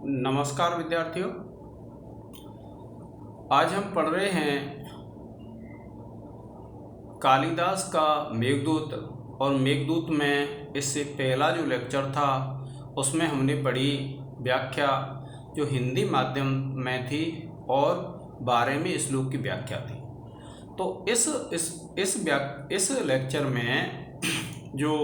नमस्कार विद्यार्थियों। आज हम पढ़ रहे हैं कालिदास का मेघदूत। और मेघदूत में इससे पहला जो लेक्चर था उसमें हमने पढ़ी व्याख्या जो हिंदी माध्यम में थी और 12वें श्लोक की व्याख्या थी। तो इस लेक्चर में जो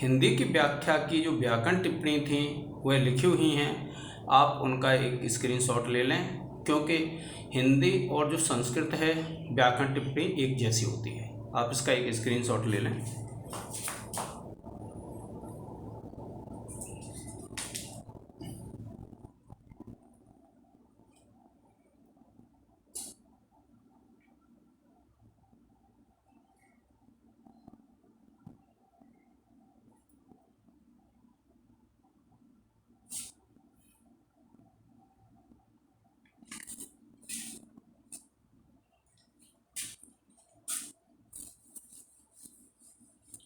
हिंदी की व्याख्या की जो व्याकरण टिप्पणी थी वह लिखी हुई हैं। आप उनका एक स्क्रीनशॉट ले लें, क्योंकि हिंदी और जो संस्कृत है व्याकरण टिप्पणी एक जैसी होती है। आप इसका एक स्क्रीनशॉट ले लें।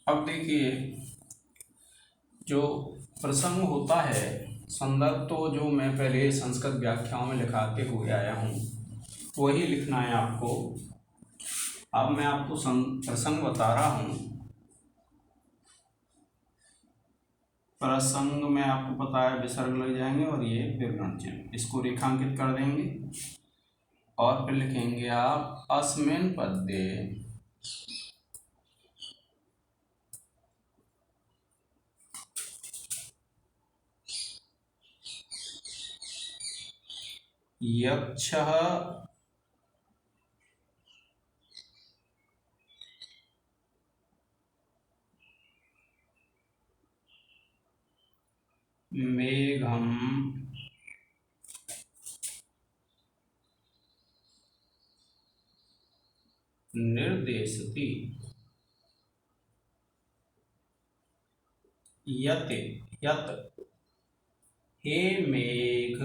अब देखिए, जो प्रसंग होता है, संदर्भ तो जो मैं पहले संस्कृत व्याख्याओं में लिखाते हुए आया हूँ वही लिखना है आपको। अब मैं आपको प्रसंग बता रहा हूँ। प्रसंग में आपको पता है विसर्ग लग जाएंगे और ये विवरण चिन्ह, इसको रेखांकित कर देंगे और फिर लिखेंगे आप अस्मिन् पद्ये यक्षः मेघम निर्देशति। यत हे मेघ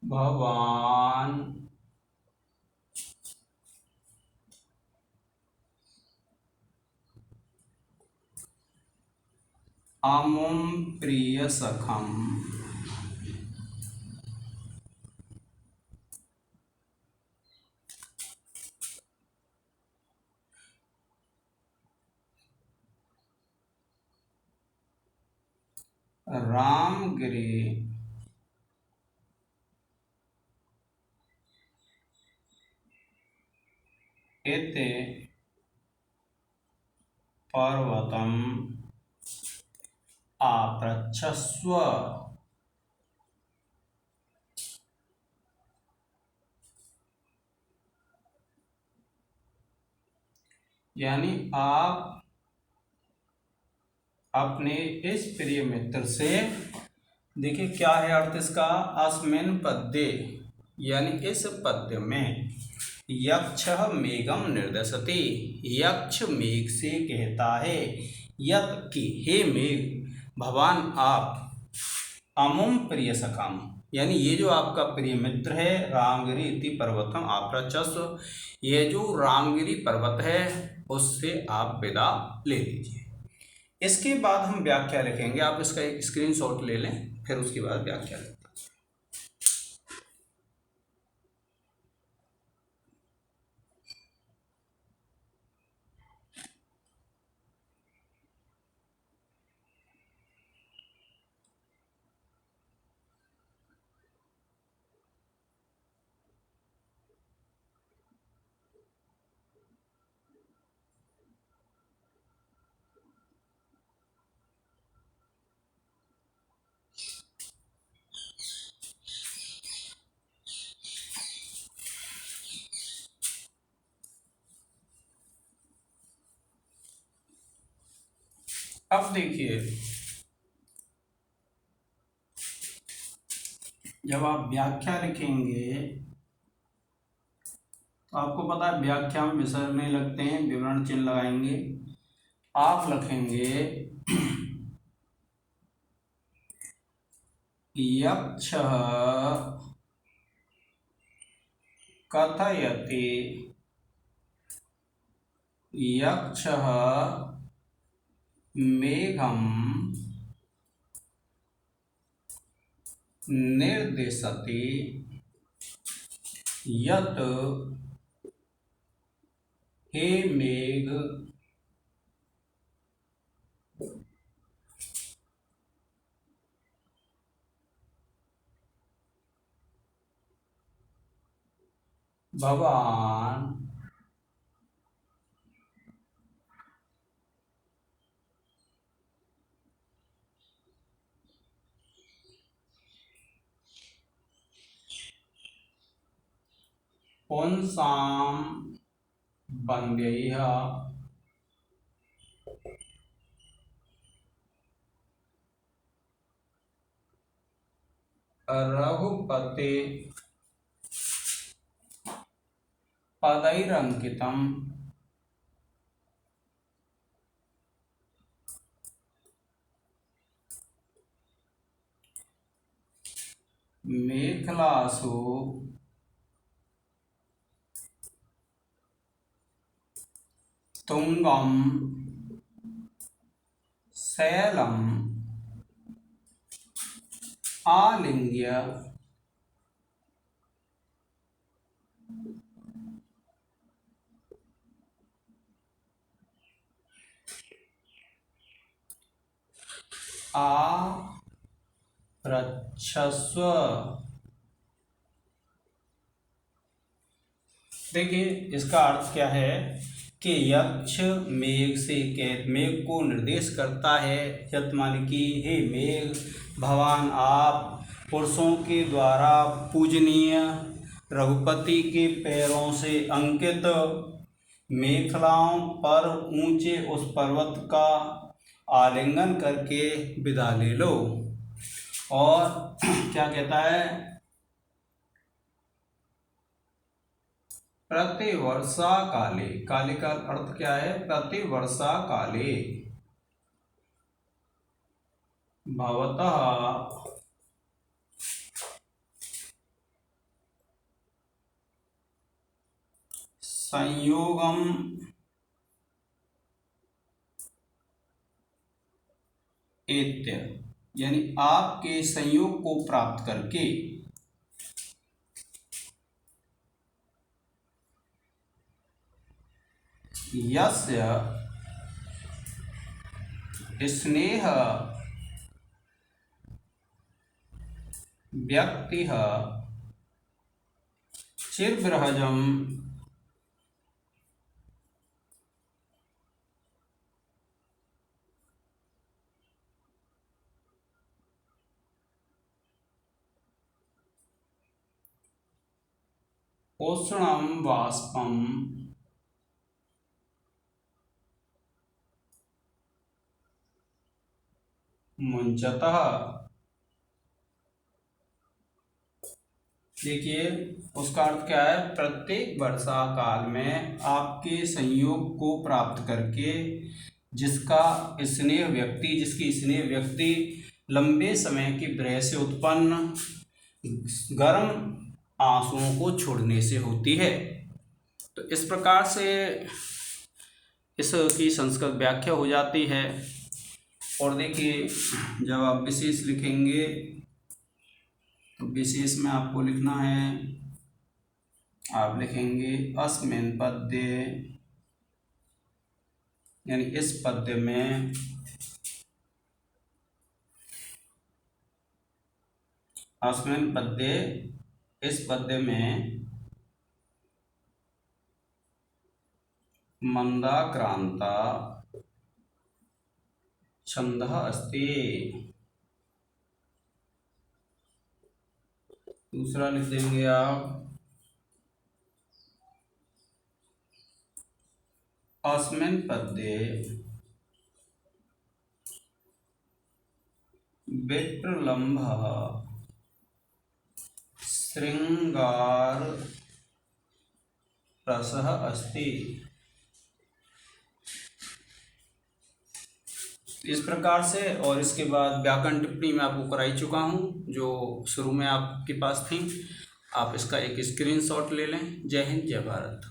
भवान अमुम प्रिय सखम रामगिरि एते पर्वतम आप्रच्छस्व। यानी आप अपने इस प्रिय मित्र से, देखिए क्या है अर्थ इसका, अस्मिन् पद्ये यानी इस पद्य में, यक्ष मेघम निर्देशति, यक्ष मेघ से कहता है, यत की हे मेघ भवान आप, अमुम प्रिय सखम यानी ये जो आपका प्रिय मित्र है, रामगिरि इति पर्वतम आप्रच्छस्व, ये जो रामगिरि पर्वत है उससे आप विदा ले लीजिए। इसके बाद हम व्याख्या लिखेंगे। आप इसका एक स्क्रीनशॉट ले लें, फिर उसके बाद व्याख्या लें। अब देखिए, जब आप व्याख्या लिखेंगे तो आपको पता है व्याख्या में विसर्ग नहीं लगते हैं, विवरण चिन्ह लगाएंगे। आप लिखेंगे यक्षः कथयति, यक्षः मेघम निर्दिशति यत् हे मेघ भवान पुंसां वन्द्यैः रघुपते पदैरंकितम् मेखलासु तुंगम शैलम आलिंग्य आरक्षस्व। देखिए इसका अर्थ क्या है कि यक्ष मेघ से मेघ को निर्देश करता है। यत् माने कि हे मेघ, भगवान आप पुरुषों के द्वारा पूजनीय रघुपति के पैरों से अंकित मेखलाओं पर ऊंचे उस पर्वत का आलिंगन करके विदा ले लो। और क्या कहता है, प्रतिवर्षा काले, काले का अर्थ क्या है, प्रतिवर्षा काले भवतः संयोगम एत्य, यानी आपके संयोग को प्राप्त करके यस्य स्नेह व्यक्ति चिरबृहजम उष्णम वाष्पम मुंचतः। देखिए उसका अर्थ क्या है, प्रत्येक वर्षा काल में आपके संयोग को प्राप्त करके जिसका स्नेह व्यक्ति, जिसकी स्नेह व्यक्ति लंबे समय की विरह से उत्पन्न गर्म आंसुओं को छोड़ने से होती है। तो इस प्रकार से इसकी संस्कृत व्याख्या हो जाती है। और देखिए जब आप विशेष लिखेंगे तो विशेष में आपको लिखना है, आप लिखेंगे अस्मिन् पद्ये, यानी इस पद्य में अस्मिन् पद्ये, इस पद्य में मंदाक्रांता छंदः अस्ति। दूसरा लिख देंगे आप अस्मिन् पद्ये विप्रलम्भः श्रृंगार रसः अस्ति। इस प्रकार से, और इसके बाद व्याकरण टिप्पणी मैं आपको कराई चुका हूँ जो शुरू में आपके पास थी। आप इसका एक स्क्रीनशॉट ले लें। जय हिंद, जय भारत।